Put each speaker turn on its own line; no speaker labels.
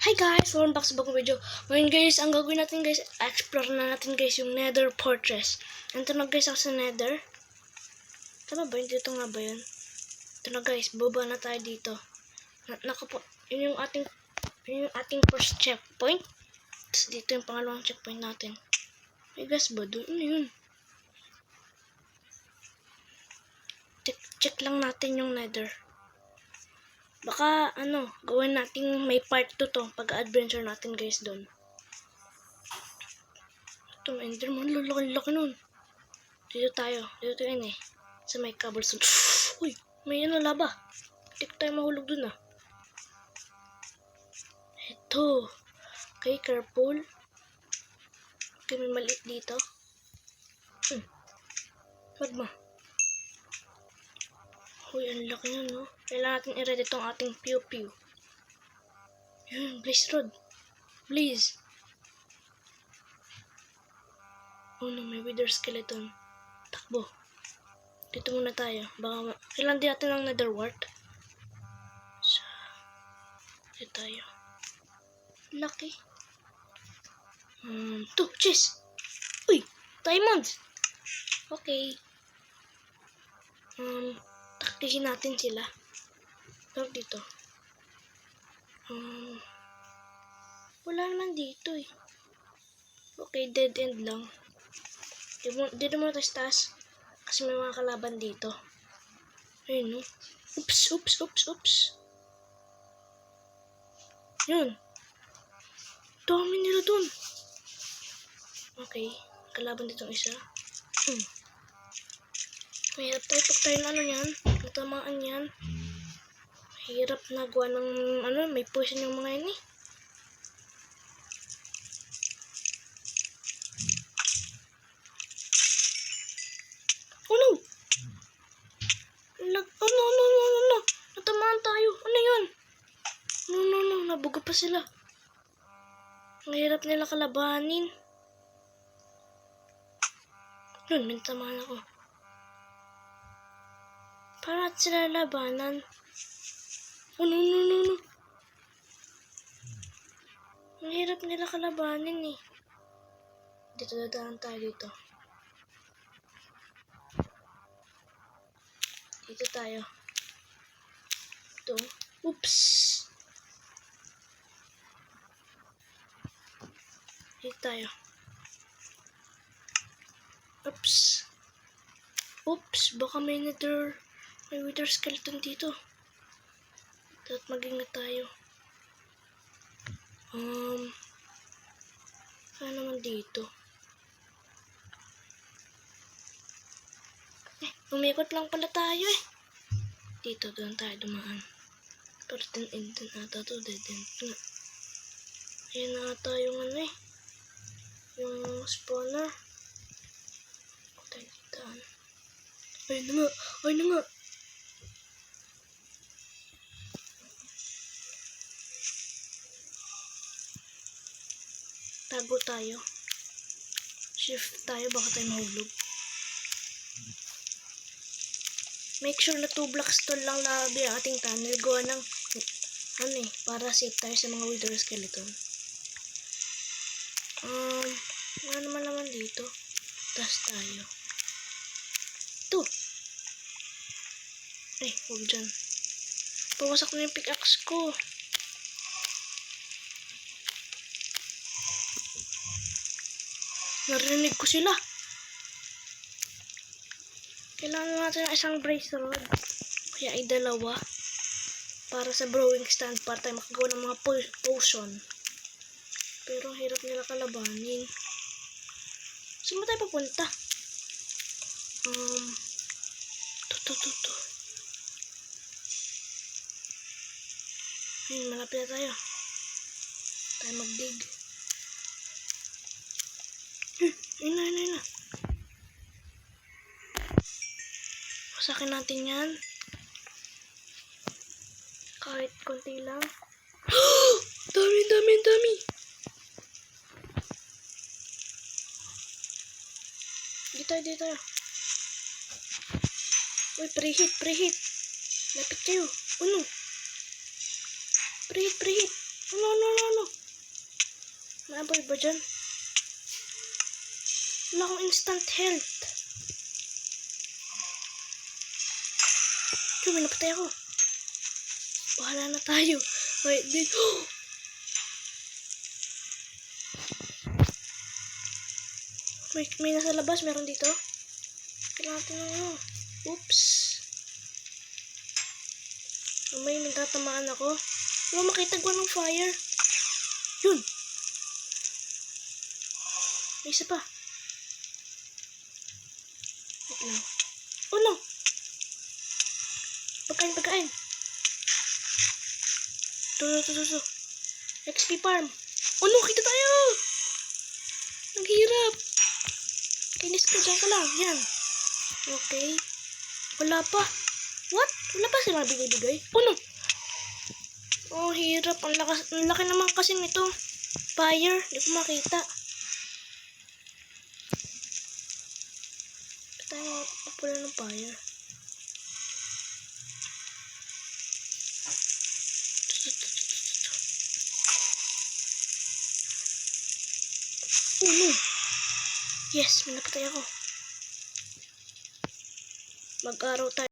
Hi guys! Welcome back sa bagong video. Ngayon guys, ang gagawin natin guys, explore na natin guys yung Nether Fortress. Ito na guys ako sa Nether. Tama ba yun? Dito nga ba yun? Ito na guys, baba na tayo dito. Yun yung ating first checkpoint. Tapos dito yung pangalawang checkpoint natin. May gas ba doon? Ano yun? Check lang natin yung Nether. Baka, gawin natin may part 2 to pag-adventure natin guys doon. Ito, Enderman, lalaki nun. Dito tayo yun eh. Sa may cobblestone. Uy, may laba. Hindi tayo mahulog dun ah. Ito. Okay, careful. Okay, may maliit dito. Magma. Uy, ang laki nun, no? Kailangan natin i-ready itong ating pew-pew. Yun, blaze rod. Blaze. Oh no, may wither skeleton. Takbo. Dito muna tayo. Baka kailangan din natin ng nether wart. So, dito tayo. Lucky. Chest. Uy, diamonds. Okay. Taktikin natin sila. Pero dito. Wala naman dito eh. Okay, dead end lang. Dito muna tayo sa taas. Kasi may mga kalaban dito. Ayun no. Oops. Yun. Dami nila dun. Okay. Kalaban ditong isa. Mahirap tayo pag tayo na yan. Natamaan yan. Mahirap na gawa ng may poison yung mga yun eh. Oh no! No. Natamaan tayo. Ano yun? No. Nabuga pa sila. Mahirap nila kalabanin. Yun, may tamaan ako. Para sila labanan. Oh no. Mahirap nila kalabanin eh. Dito dadaan tayo dito. Dito tayo. Ito. Oops. Dito tayo. Oops. Baka may wither skeleton dito. Dapat mag-ingat tayo. Ano naman dito? Umikot lang pala tayo eh. Dito, doon tayo dumaan. Pero dead end ata to. Dead end na. Ayan na ata yung yung spawner. Tayo ditaan. Ayun na nga. Tago tayo. Shift tayo, baka tayo mahulog. Make sure na 2 blocks to lang labi ang ating tunnel. Gawa ng para safe tayo sa mga wither skeleton. Ano naman dito? Tas tayo. Ito. Huwag dyan. Pawasak na yung pickaxe ko. Narinig ko sila. Kailangan natin ng isang brace rod. Kaya ay 2. Para sa brewing stand. Para tayo makagawa ng mga potion. Pero hirap nila kalabanin. Saan ba tayo papunta? To. Ayun, malapit na tayo. Tayo mag-dig. Ayun na. Pasakin natin yan. Kahit konti lang. Dami. Dito tayo. Uy, preheat. Lapit kayo. Preheat. No. boy ba dyan? Wala akong instant health. May napatay ako. Bahala na tayo. Wait, din. May nasa labas. Meron dito. Kailangan natin ng ano. Oops. May tatamaan ako. Wala makita ko ng fire. Yun. May isa pa. Wait lang. Oh no. Pagkain. Ito. XP farm. Oh no, kita tayo. Ang hirap. Kainis ko, dyan ka lang. Yan. Okay. Wala pa. What? Wala pa silang bigay-bigay? Oh no. Oh, hirap. Ang laki naman kasi nito. Fire. Hindi ko makita. Tayo pala ng fire. Oh no. Yes, may napatay ako. Mag-araw tayo.